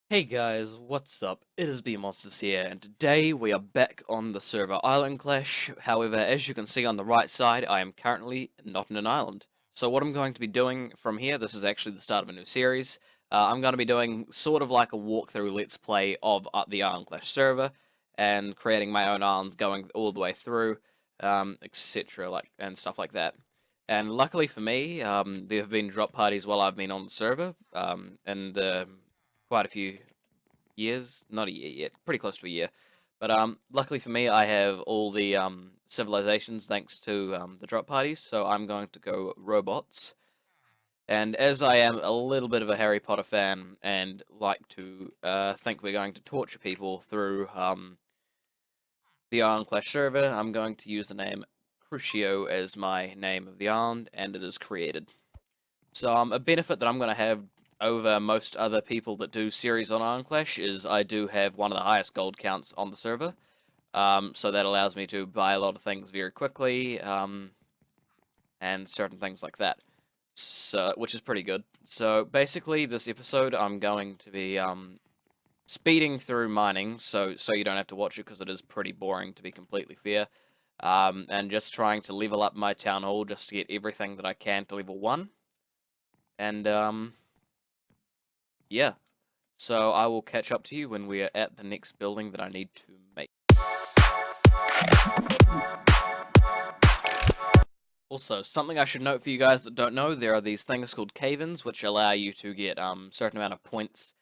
Hey guys, what's up? It is BMonsters here, and today we are back on the server Island Clash. However, as you can see on the right side, I am currently not in an island. So what I'm going to be doing from here, this is actually the start of a new series. I'm going to be doing sort of like a walkthrough let's play of the Island Clash server, and creating my own island, going all the way through, etc. and stuff like that. And luckily for me, there have been drop parties while I've been on the server, and quite a few years, not a year yet, pretty close to a year. But luckily for me, I have all the civilizations thanks to the drop parties, so I'm going to go robots. And as I am a little bit of a Harry Potter fan and like to think we're going to torture people through the Iron Clash server, I'm going to use the name Crucio as my name of the island, and it is created. So a benefit that I'm going to have over most other people that do series on Iron Clash is I do have one of the highest gold counts on the server. So that allows me to buy a lot of things very quickly, and certain things like that. So, which is pretty good. So basically, this episode I'm going to be speeding through mining, so you don't have to watch it because it is pretty boring, to be completely fair. And just trying to level up my town hall just to get everything that I can to level 1. And yeah. So I will catch up to you when we are at the next building that I need to make. Also, something I should note for you guys that don't know, there are these things called cave-ins, which allow you to get certain amount of points,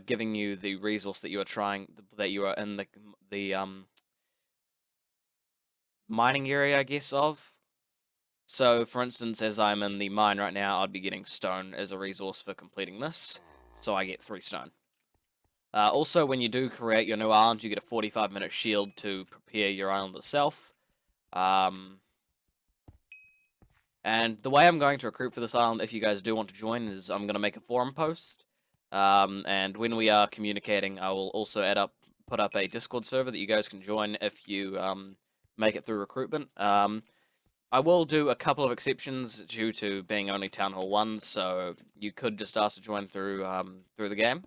giving you the resource that you are in the mining area, I guess, of. So, for instance, as I'm in the mine right now, I'd be getting stone as a resource for completing this, so I get 3 stone. Also, when you do create your new island, you get a 45-minute shield to prepare your island itself. And the way I'm going to recruit for this island, if you guys do want to join, is I'm going to make a forum post. And when we are communicating, I will also put up a Discord server that you guys can join if you make it through recruitment. I will do a couple of exceptions due to being only Town Hall 1, so you could just ask to join through the game,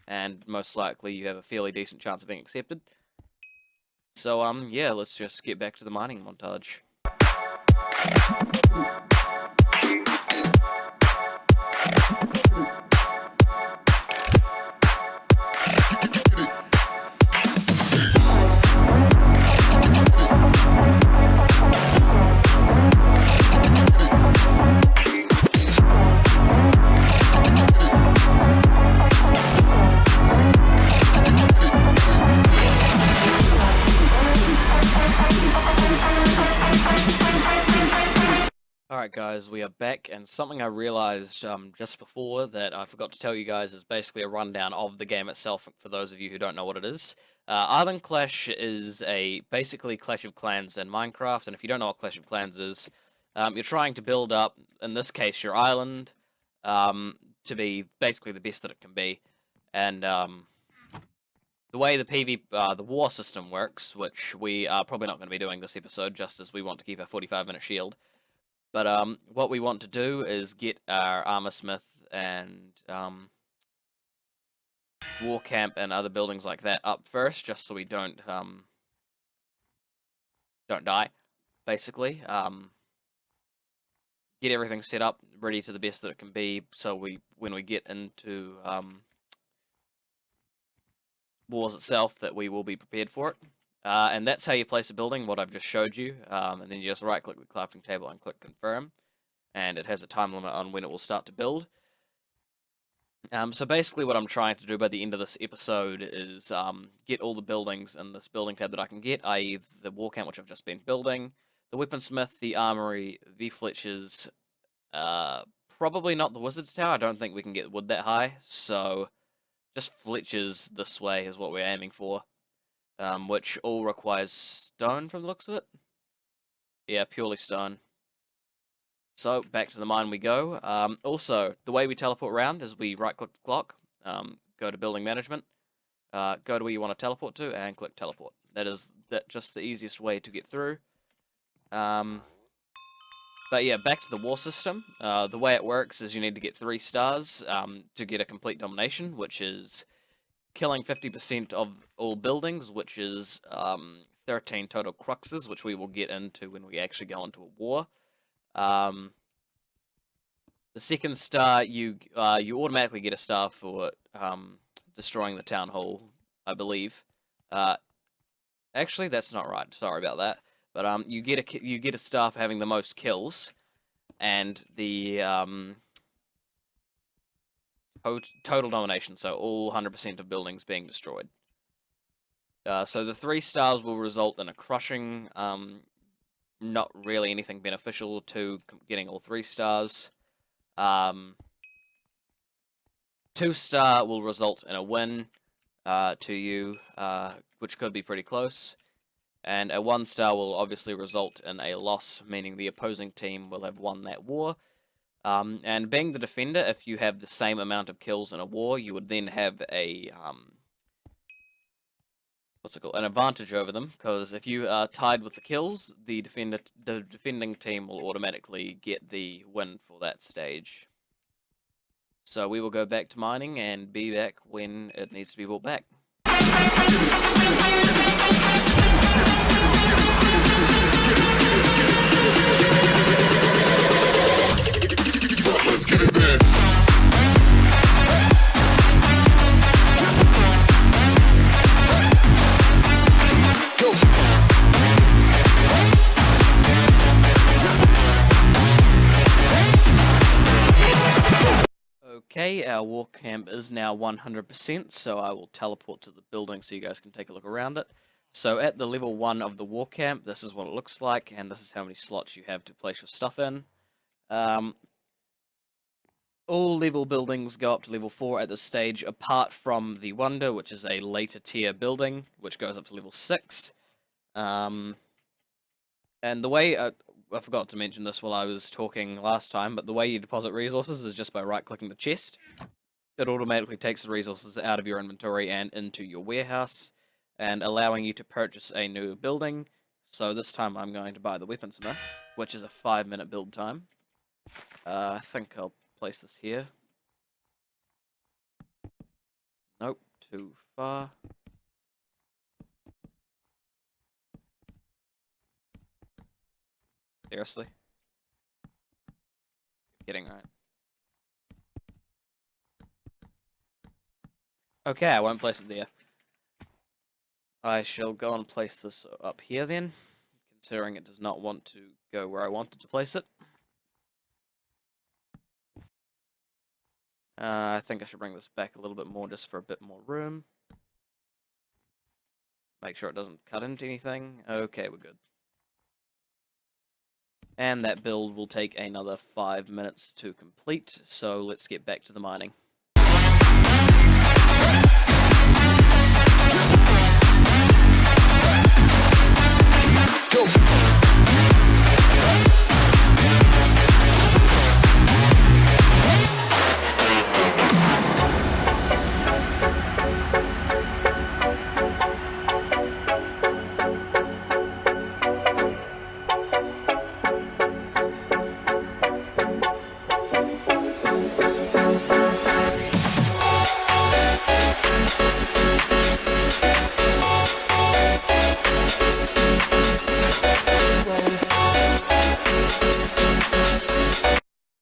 and most likely you have a fairly decent chance of being accepted. So yeah, let's just get back to the mining montage. Alright guys, we are back, and something I realized just before that I forgot to tell you guys is basically a rundown of the game itself for those of you who don't know what it is. Island Clash is basically Clash of Clans in Minecraft, and if you don't know what Clash of Clans is, you're trying to build up, in this case, your island to be basically the best that it can be. And the way the war system works, which we are probably not going to be doing this episode, just as we want to keep a 45-minute shield. But what we want to do is get our armor smith and war camp and other buildings like that up first, just so we don't die. Basically, get everything set up, ready to the best that it can be, so when we get into wars itself, that we will be prepared for it. And that's how you place a building, what I've just showed you. And then you just right-click the crafting table and click confirm, and it has a time limit on when it will start to build. So basically what I'm trying to do by the end of this episode is get all the buildings in this building tab that I can get, i.e. the war camp, which I've just been building, the weaponsmith, the armory, the Fletchers, probably not the wizard's tower. I don't think we can get wood that high, so just Fletchers this way is what we're aiming for, which all requires stone from the looks of it. Yeah, purely stone. So, back to the mine we go. Also, the way we teleport around is we right-click the clock, go to building management, go to where you want to teleport to, and click teleport. That is just the easiest way to get through. But yeah, back to the war system. The way it works is you need to get 3 stars to get a complete domination, which is killing 50% of all buildings, which is 13 total cruxes, which we will get into when we actually go into a war. The second star, you automatically get a star for destroying the town hall, I believe. Actually, that's not right. Sorry about that. But you get a star for having the most kills, and the total domination. So all 100% of buildings being destroyed. So the 3 stars will result in a crushing. Not really anything beneficial to getting all 3 stars. 2-star will result in a win to you, which could be pretty close. And a 1-star will obviously result in a loss, meaning the opposing team will have won that war. And being the defender, if you have the same amount of kills in a war, you would then have a an advantage over them, because if you are tied with the kills, the defending team will automatically get the win for that stage. So we will go back to mining and be back when it needs to be brought back. Let's get it then. Okay, our war camp is now 100%, so I will teleport to the building so you guys can take a look around it. So at the level 1 of the war camp, this is what it looks like, and this is how many slots you have to place your stuff in. All level buildings go up to level 4 at this stage, apart from the Wonder, which is a later tier building, which goes up to level 6. And the way, I forgot to mention this while I was talking last time, but the way you deposit resources is just by right-clicking the chest. It automatically takes the resources out of your inventory and into your warehouse, and allowing you to purchase a new building. So this time I'm going to buy the Weaponsmith, which is a 5-minute build time. I think I'll place this here. Nope, too far. Seriously? Kidding, right? Okay, I won't place it there. I shall go and place this up here then, considering it does not want to go where I wanted to place it. I think I should bring this back a little bit more just for a bit more room. Make sure it doesn't cut into anything. Okay, we're good. And that build will take another 5 minutes to complete, so let's get back to the mining. Go.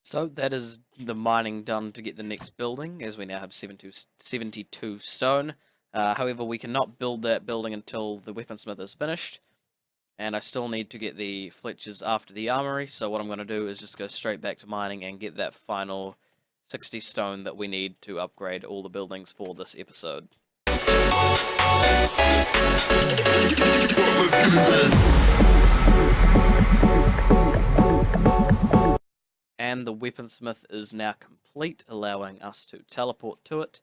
So that is the mining done to get the next building, as we now have 72 stone. However, we cannot build that building until the weaponsmith is finished, and I still need to get the Fletchers after the armory, so what I'm going to do is just go straight back to mining and get that final 60 stone that we need to upgrade all the buildings for this episode. Let's get it then. And the weaponsmith is now complete, allowing us to teleport to it.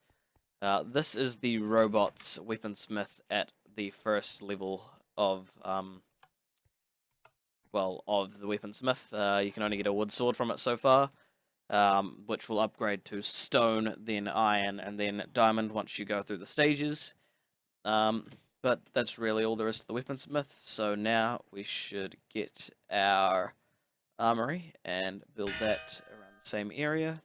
This is the robot's weaponsmith at the first level of of the weaponsmith. You can only get a wood sword from it so far, which will upgrade to stone, then iron, and then diamond once you go through the stages. But that's really all there is to the weaponsmith. So now we should get our armory and build that around the same area.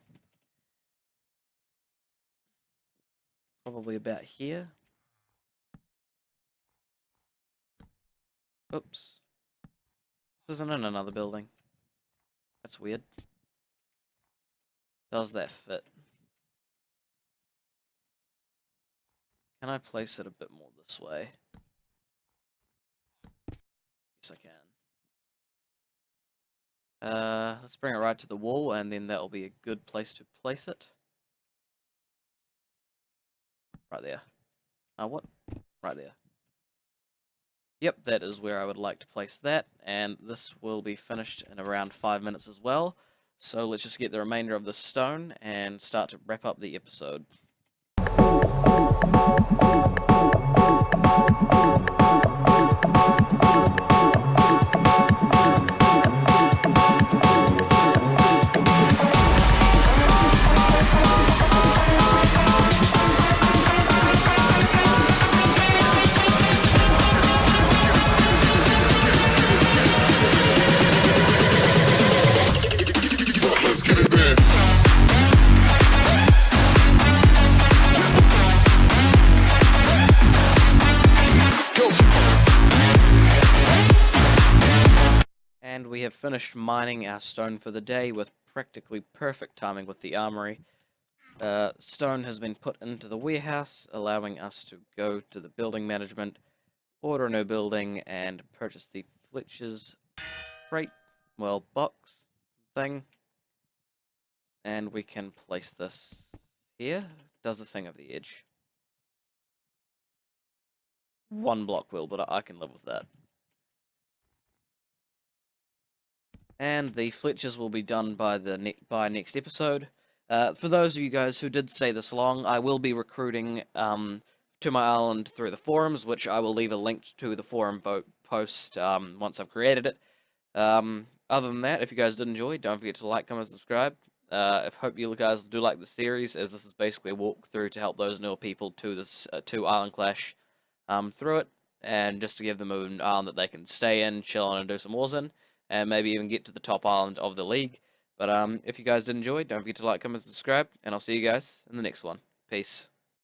Probably about here. Oops. This isn't in another building. That's weird. Does that fit? Can I place it a bit more this way? Yes, I can. Let's bring it right to the wall, and then that'll be a good place to place it. Right there. What? Right there. Yep, that is where I would like to place that, and this will be finished in around 5 minutes as well. So let's just get the remainder of the stone and start to wrap up the episode. Let's get it then. Go. And we have finished mining our stone for the day with practically perfect timing with the armory. Stone has been put into the warehouse, allowing us to go to the building management, order a new building, and purchase the Fletcher's box thing. And we can place this here. Does this thing have the edge? 1 block will, but I can live with that. And the Fletchers will be done by by next episode. For those of you guys who did stay this long, I will be recruiting to my island through the forums, which I will leave a link to the forum post once I've created it. Other than that, if you guys did enjoy, don't forget to like, comment, subscribe. I hope you guys do like the series, as this is basically a walkthrough to help those newer people to this to Island Clash through it, and just to give them an island that they can stay in, chill on, and do some wars in, and maybe even get to the top island of the league. But if you guys did enjoy, don't forget to like, comment, subscribe, and I'll see you guys in the next one. Peace.